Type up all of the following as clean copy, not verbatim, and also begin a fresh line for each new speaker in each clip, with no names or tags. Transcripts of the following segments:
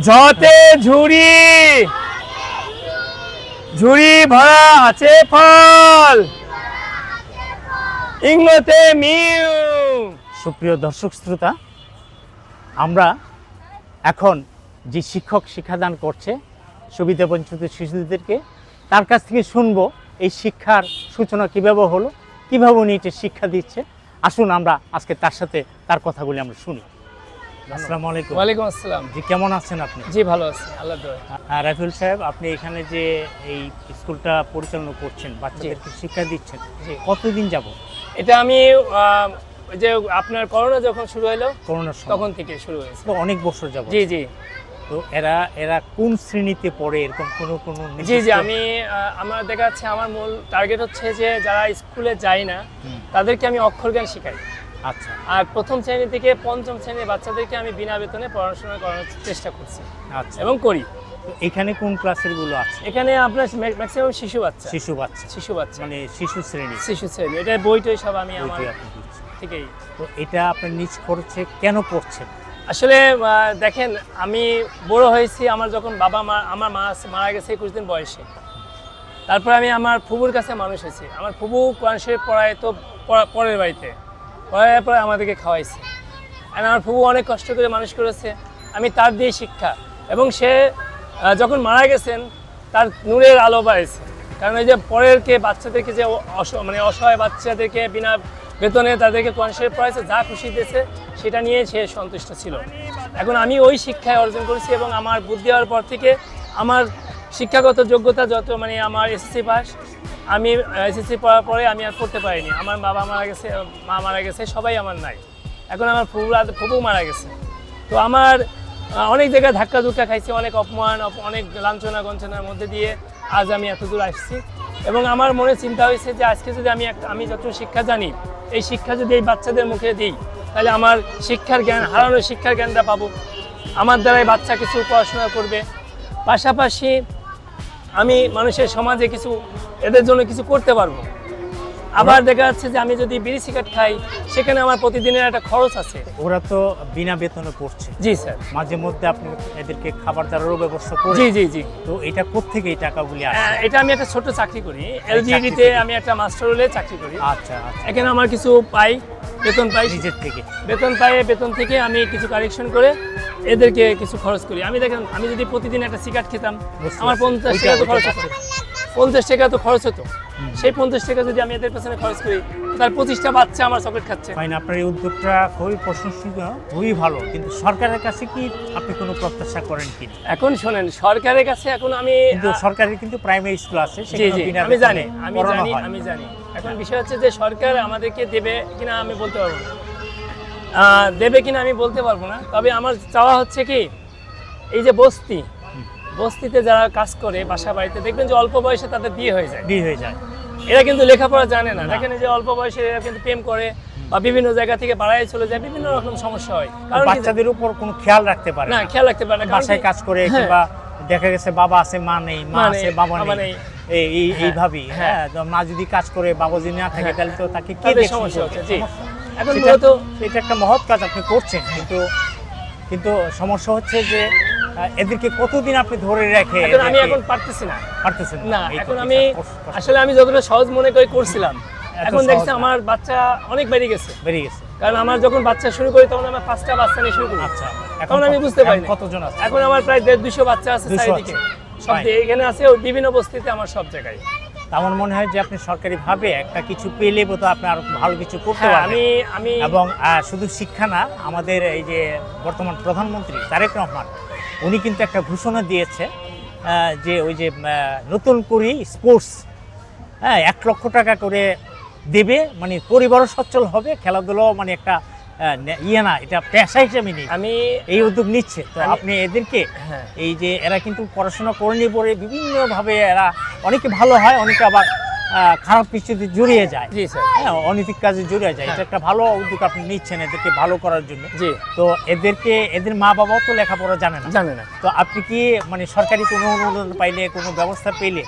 ঝতে ঝুড়ি ঝুড়ি ভরা আছে ফল ইংলোতে মিউ। সুপ্রিয় দর্শক শ্রোতা, আমরা এখন যে শিক্ষক শিক্ষাদান করছে সুবিধাবঞ্চিত শিশুদেরকে, তার কাছ থেকে শুনবো এই শিক্ষার সূচনা কিভাবে হলো, কিভাবে উনি এটা শিক্ষা দিচ্ছে। আসুন আমরা আজকে তার সাথে তার কথাগুলি আমরা শুনি। আসসালামু আলাইকুম।
ওয়ালাইকুম আসসালাম।
জি, কেমন আছেন আপনি?
জি, ভালো আছি, আল্লাহর দয়ায়।
রাফিউল সাহেব, আপনি এখানে যে এই স্কুলটা পরিচালনা করছেন, বাচ্চাদেরকে শিক্ষা দিচ্ছেন, কতদিন যাব?
এটা আমি ওই যে আপনার করোনা যখন শুরু হলো,
করোনার সময়
তখন থেকে শুরু হয়েছে।
তো অনেক বছর যাব।
জি জি।
তো এরা কোন শ্রেণীতে পড়ে, এরকম কোনো
জি জি, আমি আমার দেখা যাচ্ছে আমার মূল টার্গেট হচ্ছে যে যারা স্কুলে যায় না তাদেরকে আমি অক্ষর জ্ঞান শেখাই।
আচ্ছা।
আর প্রথম শ্রেণী থেকে পঞ্চম শ্রেণীর বাচ্চাদেরকে আমি বিনা বেতনে পড়াশোনা করানোর চেষ্টা করছি।
আচ্ছা।
এবং করি।
তো এখানে কোন ক্লাসের গুলো আছে?
এখানে আপনার ম্যাক্সিমাম শিশু বাচ্চা
মানে শিশু শ্রেণী।
এটা বইটই সব আমি আমার
আপনি দিচ্ছেন।
থেকেই।
তো এটা আপনার নিজ খরচে কেন পড়ছেন?
আসলে দেখেন, আমি বড় হয়েছি, আমার যখন আমার মা মারা গেছে 21 দিন বয়সে। তারপর আমি আমার ফুবুর কাছে মানুষ হয়েছি। আমার ফুবু কোরআন শরীফ পড়ায় তো পরের বাড়িতে, পড়ার পরে আমাদেরকে খাওয়াইছে। আর আমার ফুবু অনেক কষ্ট করে মানুষ করেছে, আমি তার দিয়ে শিক্ষা। এবং সে যখন মারা গেছেন তার নূরের আলো বাড়িয়েছে। কারণ এই যে পরেরকে বাচ্চাদেরকে যে অসহায় বাচ্চাদেরকে বিনা বেতনে তাদেরকে কোরআন শরীফ পড়াইছে, যা খুশি দিয়েছে সেটা নিয়ে সে সন্তুষ্ট ছিল। এখন আমি ওই শিক্ষায় অর্জন করেছি এবং আমার বুদ্ধি হওয়ার পর থেকে আমার শিক্ষাগত যোগ্যতা যত আমার এসএসসি পাস, আমি এসএসসি পড়ার পরে আমি আর পড়তে পারিনি। আমার বাবা মারা গেছে, মা মারা গেছে, সবাই আমার নাই। এখন আমার ফুবু মারা গেছে। তো আমার অনেক জায়গায় ধাক্কা ধুক্কা খাইছি, অনেক অপমান, অনেক লাঞ্ছনা গঞ্চনার মধ্যে দিয়ে আজ আমি এত দূর আসছি। এবং আমার মনে চিন্তা হয়েছে যে আজকে যদি আমি যত শিক্ষা জানি, এই শিক্ষা যদি এই বাচ্চাদের মুখে দিই, তাহলে আমার হারানো শিক্ষার জ্ঞানটা পাবো। আমার দ্বারাই বাচ্চা কিছু পড়াশোনা করবে, পাশাপাশি আমি মানুষের সমাজে এদের জন্য কিছু করতে পারবো। আবার দেখা যাচ্ছে যে আমি যদি বিড়ি সিগারেট খাই, সেখানে আমার প্রতিদিনের একটা খরচ আছে।
ওরা তো বিনা বেতনে পড়ছে।
জি স্যার।
মাঝে মধ্যে আপনি এদেরকে খাবার দাবারেরও ব্যবস্থা করেন?
জি জি জি।
তো এটা কোত্থেকে এই টাকাগুলি আসে?
এটা আমি একটা ছোট চাকরি করি, এলজিডিতে আমি একটা মাস্টার রোলে চাকরি করি।
আচ্ছা আচ্ছা।
এখানে আমার কিছু বেতন পাই
নিজের থেকে।
বেতন থেকে আমি কিছু কালেকশন করে এদেরকে কিছু খরচ করি। দেখেন, আমি যদি প্রতিদিন একটা সিগারেট খেতাম, আমার 50 টাকা তো খরচ হতো। 50 টাকা তো খরচ হতো। সেই 50 টাকা যদি আমি এদের পেছনে খরচ করি, তার 25টা বাচ্চা আমার চকলেট খাচ্ছে।
আপনার এই উদ্যোগটা খুবই প্রশংসনীয়, খুবই ভালো। কিন্তু সরকারের কাছে কি আপনি কোনো প্রত্যাশা করেন কি?
এখন শোনেন, সরকারের কাছে এখন আমি
সরকারের কিন্তু প্রাইমারি স্কুল আছে,
আমি জানি। এখন বিষয় হচ্ছে যে সরকার আমাদেরকে দেবে কিনা আমি বলতে পারবো না, তবে আমার চাওয়া হচ্ছে কি, এই যে বস্তিতে যারা কাজ করে, বাসা বাড়িতে দেখবেন যে অল্প বয়সে তাদের বিয়ে হয়ে যায়। এরা কিন্তু লেখাপড়া জানে না। দেখেন যে অল্প বয়সে এরা কিন্তু প্রেম করে বা বিভিন্ন জায়গা থেকে বাড়ায় চলে যায়, বিভিন্ন রকম সমস্যা হয়। কারণ
বাচ্চাদের উপর কোনো খেয়াল রাখতে পারে না, বাসায় কাজ করে, কিংবা দেখা গেছে বাবা আছে মা নেই, মা আছে বাবা নেই, এইভাবেই। হ্যাঁ, মা যদি কাজ করে, বাবা যদি না থাকে, তাহলে তো তাকে কে দেখবে? সমস্যা হচ্ছে। এখন তো এটা একটা মহৎ কাজ আপনি করছেন, কিন্তু সমস্যা হচ্ছে যে এদেরকে কতদিন আপনি ধরে রেখে?
আমি এখন পারতেছেন না। এখন আমি যতটা সহজ মনে করে করছিলাম, এখন দেখছি আমার বাচ্চা অনেক বেড়ে গেছে। কারণ আমার যখন বাচ্চা শুরু করি, তখন আমার 5টা বাচ্চা নিয়ে শুরু করি।
আচ্ছা,
এখন আমি বুঝতে পারি
কতজন আছে।
এখন আমার প্রায় 150-200 বাচ্চা আছে চারিদিকে, সব এখানে আছে, বিভিন্ন বস্তিতে, আমার সব জায়গায়।
আমার মনে হয় যে আপনি সরকারিভাবে একটা কিছু পেলে বোধ আপনি আরো ভালো কিছু করতে পারবেন। এবং শুধু শিক্ষা না, আমাদের এই যে বর্তমান প্রধানমন্ত্রী তারেক রহমান, উনি কিন্তু একটা ঘোষণা দিয়েছে যে ওই যে নতুন করে স্পোর্টস 1 লক্ষ টাকা করে দেবে, মানে পরিবারও সচ্ছল হবে, খেলাধুলাও একটা না, এটা পেশা হিসেবে নেই, আমি এই উদ্যোগ নিচ্ছে। তো আপনি এদেরকে এই যে এরা কিন্তু পড়াশোনা করেনি পরে বিভিন্নভাবে এরা অনেকে ভালো হয়, অনেকে আবার খারাপ কিছুতে জড়িয়ে যায়।
জি স্যার।
হ্যাঁ, অনৈতিক কাজে জড়িয়ে যায়। এটা একটা ভালো উদ্যোগ আপনি নিচ্ছেন এদেরকে ভালো করার জন্য।
জি।
তো এদের মা বাবাও তো লেখাপড়া জানে না। তো আপনি কি সরকারি কোনো অনুদান পাইলে, কোনো ব্যবস্থা পেলে,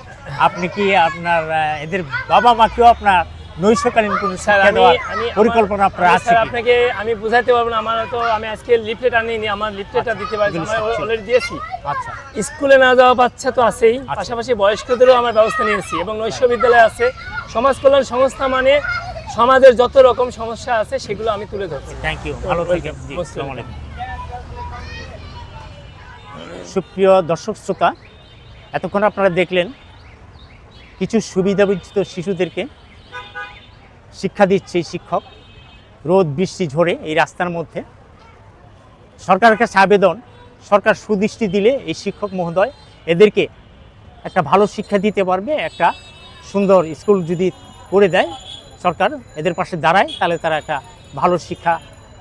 আপনি কি আপনার এদের বাবা মাকেও আপনার নৈশকালীন কোনো
স্যার
শিক্ষা
আমি
দেওয়ার
আমি
পরিকল্পনা আপনার
আমি
আছে
স্যার
কি?
আপনাকে আমি বুঝাতে পারবো না, আমার তো আমি আজকে লিফলেট আনিনি, আমার লিফলেটটা দিতে পারছি,
এগুলো
আমি
সব
অলরেডি দিয়েছি।
আচ্ছা
স্কুলে না যাওয়া বাচ্চা তো আছেই,
আচ্ছা।
পাশাপাশি বয়স্কদেরও আমার ব্যবস্থা নিয়েছি এবং নৈশ বিদ্যালয় আছে। সমাজ কল্যাণ সংস্থা মানে সমাজের যত রকম সমস্যা আছে সেগুলো আমি তুলে ধরছি।
থ্যাংক ইউ, ভালো থাকবেন। জি,
Most
আসসালামু
welcome.
আলাইকুম। সুপ্রিয় দর্শক শ্রোতা, এতক্ষণ আপনারা দেখলেন কিছু সুবিধাবঞ্চিত শিশুদেরকে শিক্ষা দিচ্ছে এই শিক্ষক, রোদ বৃষ্টি ঝরে এই রাস্তার মধ্যে। সরকারের কাছে আবেদন, সরকার সুদৃষ্টি দিলে এই শিক্ষক মহোদয় এদেরকে একটা ভালো শিক্ষা দিতে পারবে। একটা সুন্দর স্কুল যদি করে দেয় সরকার, এদের পাশে দাঁড়ায়, তাহলে তারা একটা ভালো শিক্ষা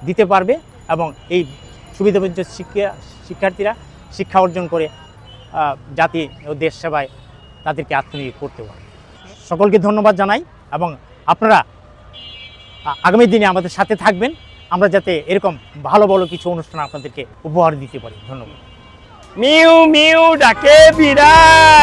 দিতে পারবে এবং এই সুবিধাবঞ্চিত শিক্ষার্থীরা শিক্ষা অর্জন করে জাতি ও দেশ সেবায় তাদেরকে আত্মনিয়োগ করতে পারবে। সকলকে ধন্যবাদ জানাই এবং আপনারা আগামী দিনে আমাদের সাথে থাকবেন, আমরা যাতে এরকম ভালো ভালো কিছু অনুষ্ঠান আপনাদেরকে উপহার দিতে পারি। ধন্যবাদ।
মিউ মিউ ডাকে বিড়াল।